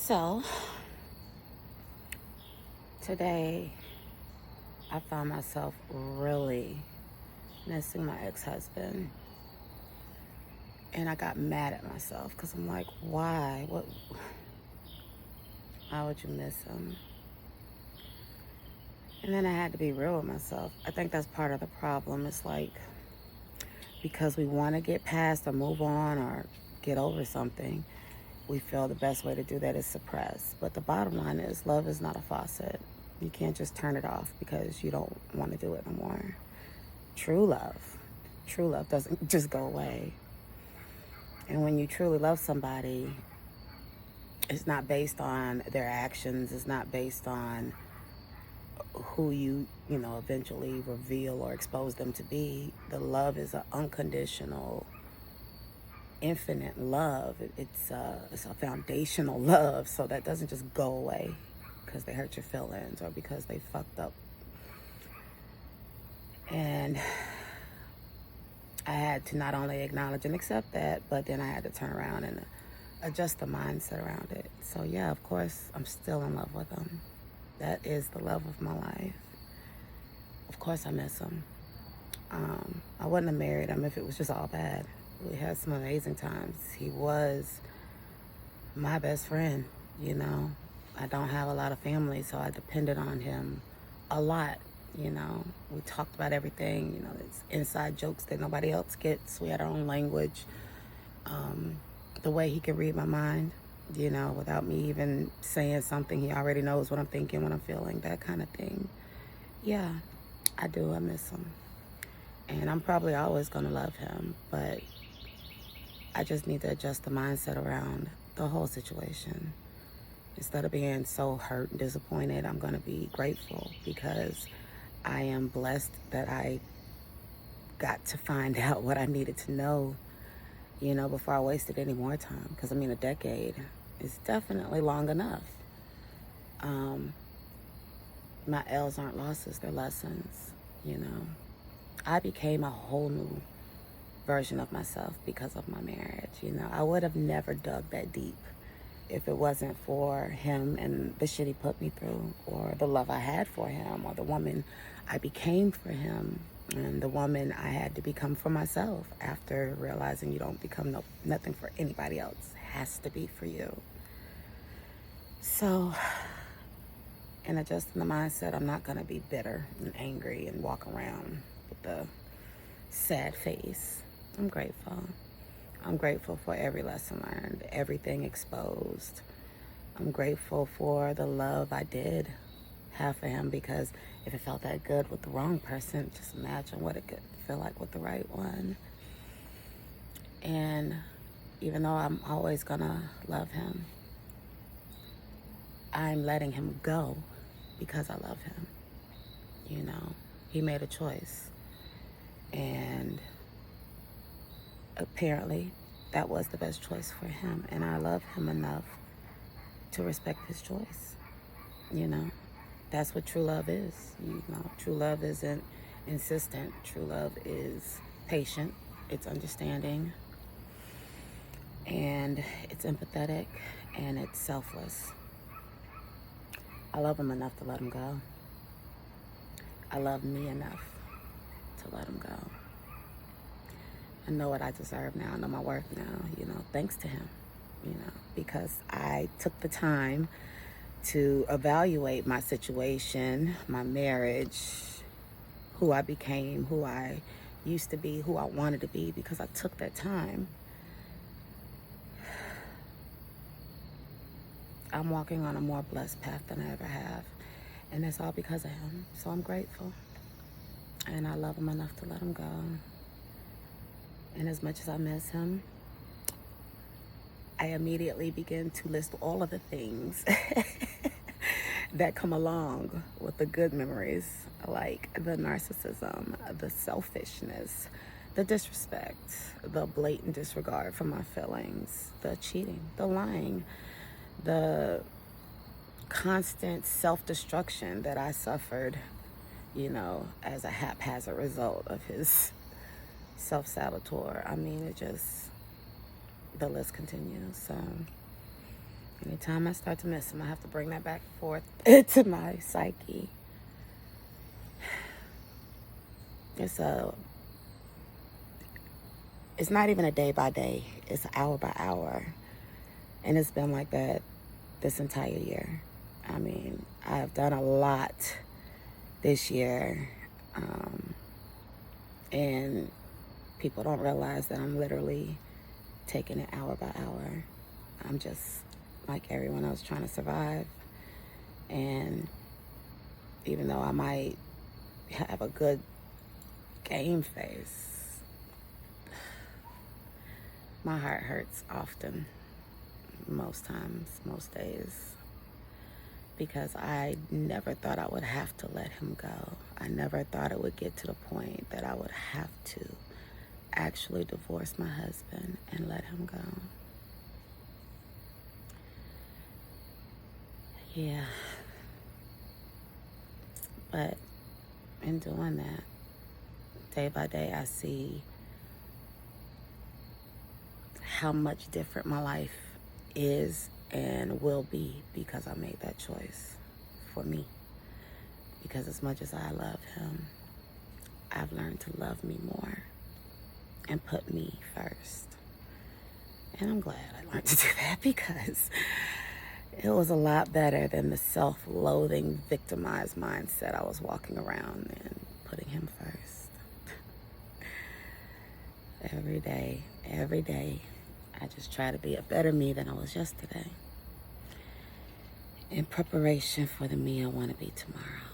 So, today I found myself really missing my ex-husband. And I got mad at myself because I'm like, why? Why would you miss him? And then I had to be real with myself. I think that's part of the problem. It's like, because we want to get past or move on or get over something, we feel the best way to do that is suppress. But the bottom line is, love is not a faucet. You can't just turn it off because you don't want to do it no more. True love doesn't just go away. And when you truly love somebody, it's not based on their actions. It's not based on who you eventually reveal or expose them to be. The love is an unconditional, infinite love. It's a foundational love, so that doesn't just go away because they hurt your feelings or because they fucked up. And I had to not only acknowledge and accept that, but then I had to turn around and adjust the mindset around it. So yeah, of course, I'm still in love with him. That is the love of my life. Of course I miss him. I wouldn't have married him if it was just all bad. We had some amazing times. He was my best friend, I don't have a lot of family, so I depended on him a lot, We talked about everything, it's inside jokes that nobody else gets. We had our own language. The way he could read my mind, without me even saying something, he already knows what I'm thinking, what I'm feeling, that kind of thing. Yeah, I do. I miss him. And I'm probably always going to love him, but I just need to adjust the mindset around the whole situation. Instead of being so hurt and disappointed, I'm going to be grateful because I am blessed that I got to find out what I needed to know, before I wasted any more time. Because, a decade is definitely long enough. My L's aren't losses, they're lessons, I became a whole new version of myself because of my marriage. I would have never dug that deep if it wasn't for him and the shit he put me through, or the love I had for him, or the woman I became for him, and the woman I had to become for myself after realizing you don't become nothing for anybody else. It has to be for you. So, in adjusting the mindset, I'm not going to be bitter and angry and walk around with a sad face. I'm grateful. I'm grateful for every lesson learned, everything exposed. I'm grateful for the love I did have for him, because if it felt that good with the wrong person, just imagine what it could feel like with the right one. And even though I'm always gonna love him, I'm letting him go because I love him. He made a choice. And apparently that was the best choice for him, and I love him enough to respect his choice. That's what true love is. True love isn't insistent. True love is patient, it's understanding, and it's empathetic, and it's selfless. I love him enough to let him go. I love me enough to let him go. I know what I deserve now. I know my worth now, thanks to him, because I took the time to evaluate my situation, my marriage, who I became, who I used to be, who I wanted to be, because I took that time. I'm walking on a more blessed path than I ever have, and it's all because of him. So I'm grateful, and I love him enough to let him go. And as much as I miss him, I immediately begin to list all of the things that come along with the good memories, like the narcissism, the selfishness, the disrespect, the blatant disregard for my feelings, the cheating, the lying, the constant self-destruction that I suffered, as a haphazard result of his self-saboteur. The list continues. So Anytime I start to miss him, I have to bring that back and forth to my psyche. It's not even a day by day. It's hour by hour. And it's been like that this entire year. I mean, I've done a lot this year. And people don't realize that I'm literally taking it hour by hour. I'm just like everyone else trying to survive. And even though I might have a good game face, my heart hurts often, most times, most days, because I never thought I would have to let him go. I never thought it would get to the point that I would have to actually divorce my husband and let him go. Yeah. But in doing that, day by day, I see how much different my life is and will be because I made that choice for me. Because as much as I love him, I've learned to love me more and put me first. And I'm glad I learned to do that, because it was a lot better than the self-loathing, victimized mindset I was walking around and putting him first. Every day, I just try to be a better me than I was yesterday, in preparation for the me I want to be tomorrow.